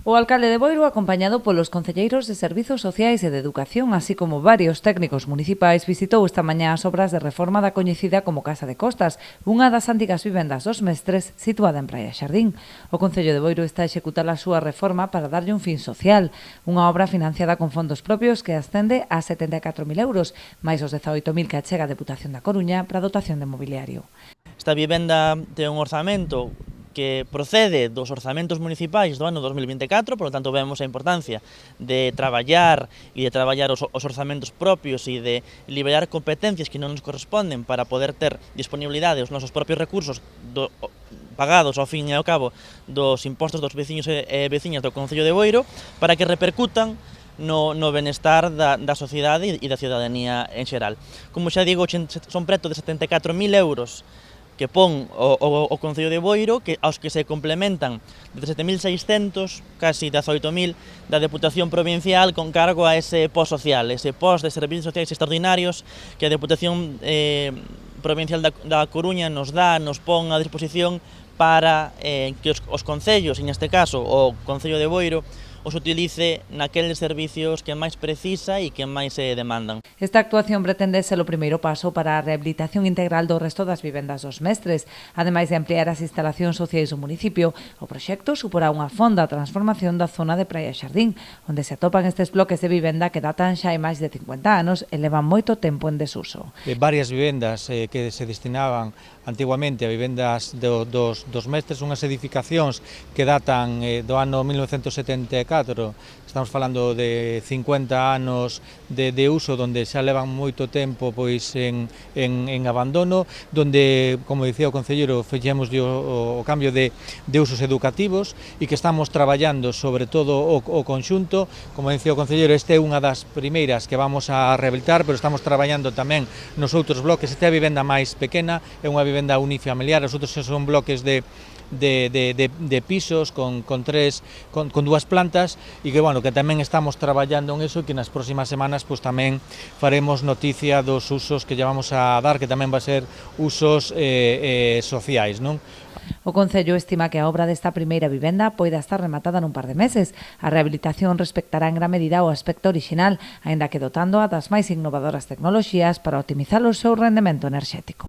O alcalde de Boiro, acompañado polos concelleiros de Servizos Sociais e de Educación, así como varios técnicos municipais, visitou esta mañá as obras de reforma da coñecida como Casa de Costas, unha das antigas vivendas dos Mestres situada en Praia Xardín. O Concello de Boiro está a executar a súa reforma para darlle un fin social, unha obra financiada con fondos propios que ascende a 74.000 euros, máis os 18.000 que achega a Deputación da Coruña para a dotación de mobiliario. Esta vivenda ten un orzamento que procede dos orzamentos municipais do ano 2024, por lo tanto vemos a importancia de traballar os orzamentos propios e de liberar competencias que non nos corresponden para poder ter disponibilidade os nosos propios recursos pagados ao fin e ao cabo dos impostos dos veciños e veciñas do Concello de Boiro para que repercutan no benestar da sociedade e da ciudadanía en xeral. Como xa digo, son preto de 74.000 euros que pon o Concello de Boiro, aos que se complementan 17.600, casi 18.000 da Deputación Provincial con cargo a ese post social, ese post de servicios sociais extraordinarios que a Deputación Provincial da Coruña nos pon a disposición para que os concellos, en este caso o Concello de Boiro, os utilice naqueles servicios que máis precisa e que máis se demandan. Esta actuación pretende ser o primeiro paso para a rehabilitación integral do resto das vivendas dos Mestres. Ademais de ampliar as instalacións sociais do municipio, o proxecto suporá unha fonda transformación da zona de Praia Xardín, onde se atopan estes bloques de vivenda que datan xa hai máis de 50 anos e levan moito tempo en desuso. Varias vivendas que se destinaban antiguamente a vivendas dos Mestres, unhas edificacións que datan do ano 1974, estamos falando de 50 anos de uso, donde xa levan moito tempo pois en abandono, donde, como dicía o concelleiro, fixemos o cambio de usos educativos e que estamos traballando sobre todo o conxunto. Como dicía o concelleiro, esta é unha das primeiras que vamos a rehabilitar, pero estamos traballando tamén nos outros bloques. Esta é a vivenda máis pequena, é unha vivenda unifamiliar, os outros son bloques de pisos con dúas plantas e que, bueno, que tamén estamos traballando en eso e que nas próximas semanas pues, tamén faremos noticia dos usos que lle vamos a dar, que tamén va a ser usos sociais, non? O Concello estima que a obra desta primeira vivenda poida estar rematada nun par de meses. A rehabilitación respectará en gran medida o aspecto orixinal, aínda que dotándoa das máis innovadoras tecnoloxías para optimizar o seu rendemento enerxético.